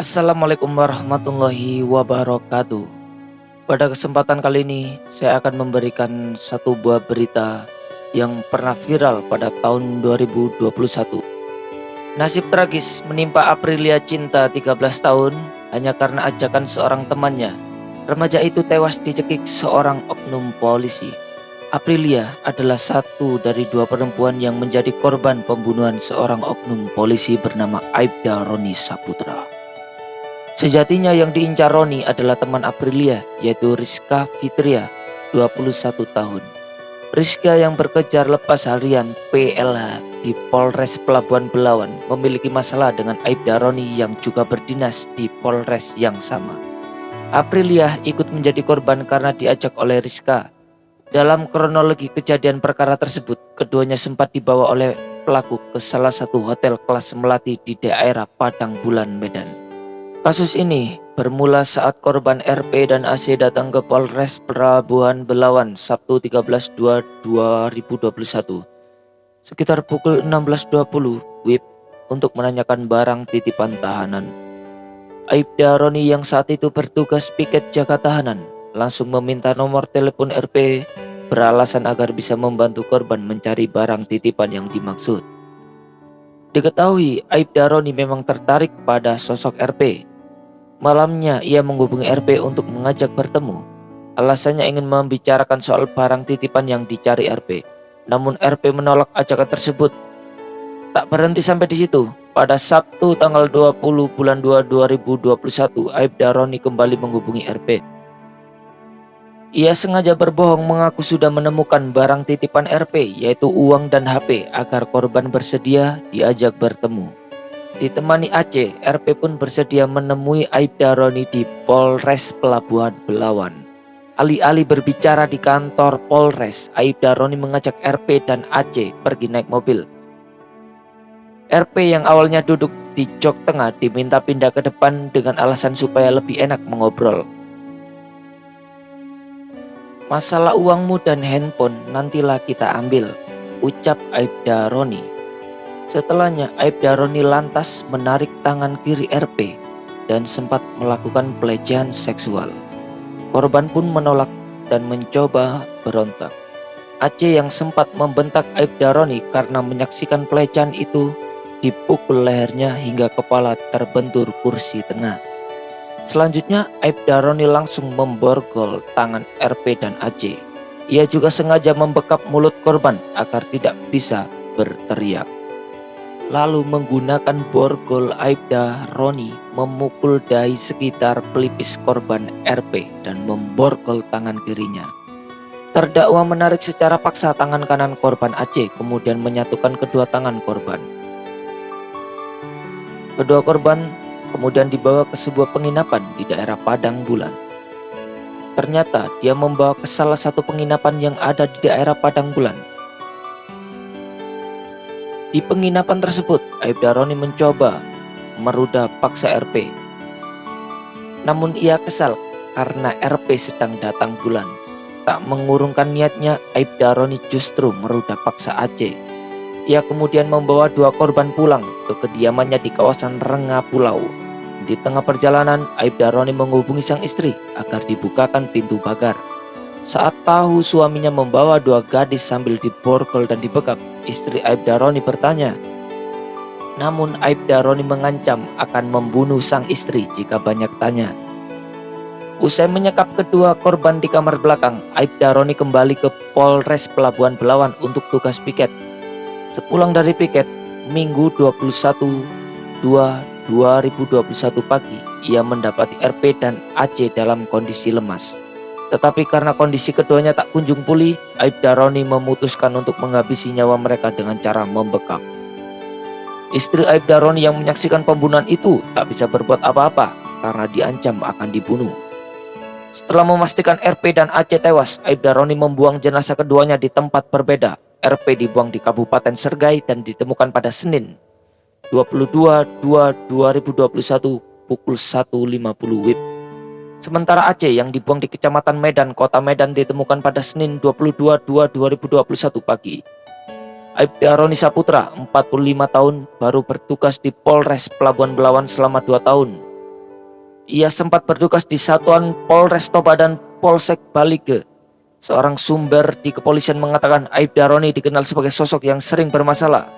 Assalamualaikum warahmatullahi wabarakatuh. Pada kesempatan kali ini, saya akan memberikan satu buah berita yang pernah viral pada tahun 2021. Nasib tragis menimpa Aprilia Cinta 13 tahun hanya karena ajakan seorang temannya. Remaja itu tewas dicekik seorang oknum polisi. Aprilia adalah satu dari dua perempuan yang menjadi korban pembunuhan seorang oknum polisi bernama Aibda Roni Saputra. Sejatinya yang diincar Roni adalah teman Aprilia, yaitu Rizka Fitria, 21 tahun. Rizka yang bekerja lepas harian PLH di Polres Pelabuhan Belawan memiliki masalah dengan Aibda Roni yang juga berdinas di Polres yang sama. Aprilia ikut menjadi korban karena diajak oleh Rizka. Dalam kronologi kejadian perkara tersebut, keduanya sempat dibawa oleh pelaku ke salah satu hotel kelas melati di daerah Padang Bulan, Medan. Kasus ini bermula saat korban RP dan AC datang ke Polres Pelabuhan Belawan Sabtu 13/2/2021 sekitar pukul 16.20 WIB untuk menanyakan barang titipan tahanan. Aibda Roni yang saat itu bertugas piket jaga tahanan langsung meminta nomor telepon RP beralasan agar bisa membantu korban mencari barang titipan yang dimaksud. Diketahui Aibda Roni memang tertarik pada sosok RP. Malamnya ia menghubungi RP untuk mengajak bertemu. Alasannya ingin membicarakan soal barang titipan yang dicari RP. Namun RP menolak ajakan tersebut. Tak berhenti sampai di situ. Pada Sabtu tanggal 20 bulan 2 2021, Aibda Roni kembali menghubungi RP. Ia sengaja berbohong mengaku sudah menemukan barang titipan RP, yaitu uang dan HP, agar korban bersedia diajak bertemu. Ditemani Aceh, RP pun bersedia menemui Aibda Roni di Polres Pelabuhan Belawan. Alih-alih berbicara di kantor Polres, Aibda Roni mengajak RP dan Aceh pergi naik mobil. RP yang awalnya duduk di jok tengah diminta pindah ke depan dengan alasan supaya lebih enak mengobrol. "Masalah uangmu dan handphone nantilah kita ambil," ucap Aibda Roni. Setelahnya Aibda Roni lantas menarik tangan kiri RP dan sempat melakukan pelecehan seksual. Korban pun menolak dan mencoba berontak. Aceh yang sempat membentak Aibda Roni karena menyaksikan pelecehan itu dipukul lehernya hingga kepala terbentur kursi tengah. Selanjutnya Aibda Roni langsung memborgol tangan RP dan Aceh. Ia juga sengaja membekap mulut korban agar tidak bisa berteriak. Lalu menggunakan borgol Aibda Roni memukul dahi sekitar pelipis korban RP dan memborgol tangan kirinya. Terdakwa menarik secara paksa tangan kanan korban Aceh, kemudian menyatukan kedua tangan korban. Kedua korban kemudian dibawa ke sebuah penginapan di daerah Padang Bulan. Ternyata dia membawa ke salah satu penginapan yang ada di daerah Padang Bulan. Di penginapan tersebut, Aibda Roni mencoba merudah paksa RP. Namun ia kesal karena RP sedang datang bulan. Tak mengurungkan niatnya, Aibda Roni justru merudah paksa Aceh. Ia kemudian membawa dua korban pulang ke kediamannya di kawasan Renga Pulau. Di tengah perjalanan, Aibda Roni menghubungi sang istri agar dibukakan pintu pagar. Saat tahu suaminya membawa dua gadis sambil diborgol dan dibekap, istri Aibda Roni bertanya. Namun Aibda Roni mengancam akan membunuh sang istri jika banyak tanya. Usai menyekap kedua korban di kamar belakang, Aibda Roni kembali ke Polres Pelabuhan Belawan untuk tugas piket. Sepulang dari piket, Minggu 21/2/2021 pagi, ia mendapati RP dan Aceh dalam kondisi lemas. Tetapi karena kondisi keduanya tak kunjung pulih, Aibda Roni memutuskan untuk menghabisi nyawa mereka dengan cara membekap. Istri Aibda Roni yang menyaksikan pembunuhan itu tak bisa berbuat apa-apa karena diancam akan dibunuh. Setelah memastikan RP dan Aceh tewas, Aibda Roni membuang jenazah keduanya di tempat berbeda. RP dibuang di Kabupaten Sergai dan ditemukan pada Senin 22/2/2021 pukul 1.50 WIB. Sementara Aceh yang dibuang di Kecamatan Medan, Kota Medan ditemukan pada Senin 22/2/2021 pagi. Aibda Roni Saputra, 45 tahun, baru bertugas di Polres Pelabuhan Belawan selama 2 tahun. Ia sempat bertugas di Satuan Polres Toba dan Polsek Balige. Seorang sumber di kepolisian mengatakan Aibda Roni dikenal sebagai sosok yang sering bermasalah.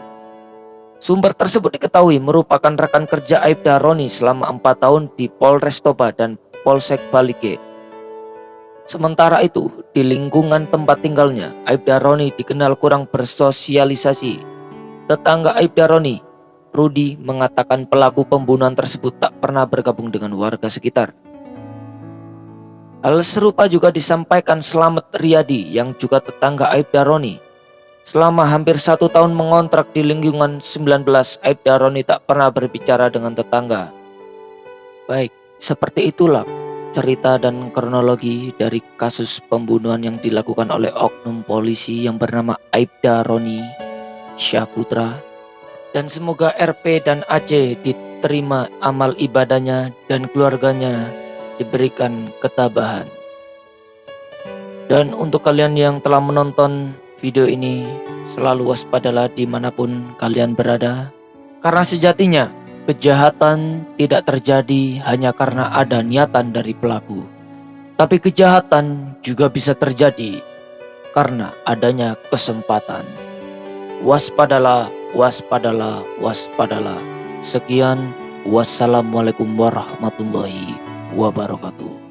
Sumber tersebut diketahui merupakan rekan kerja Aibda Roni selama 4 tahun di Polres Toba dan Polsek Balige. Sementara itu, di lingkungan tempat tinggalnya, Aibda Roni dikenal kurang bersosialisasi. Tetangga Aibda Roni, Rudi, mengatakan pelaku pembunuhan tersebut tak pernah bergabung dengan warga sekitar. Hal serupa juga disampaikan Slamet Riyadi yang juga tetangga Aibda Roni. Selama hampir 1 tahun mengontrak di lingkungan 19, Aibda Roni tak pernah berbicara dengan tetangga. Baik, seperti itulah cerita dan kronologi dari kasus pembunuhan yang dilakukan oleh oknum polisi yang bernama Aibda Roni Syaputra. Dan semoga RP dan AC diterima amal ibadahnya dan keluarganya diberikan ketabahan. Dan untuk kalian yang telah menonton video ini, selalu waspadalah dimanapun kalian berada, karena sejatinya kejahatan tidak terjadi hanya karena ada niatan dari pelaku, tapi kejahatan juga bisa terjadi karena adanya kesempatan. Waspadalah, waspadalah, waspadalah. Sekian, wassalamualaikum warahmatullahi wabarakatuh.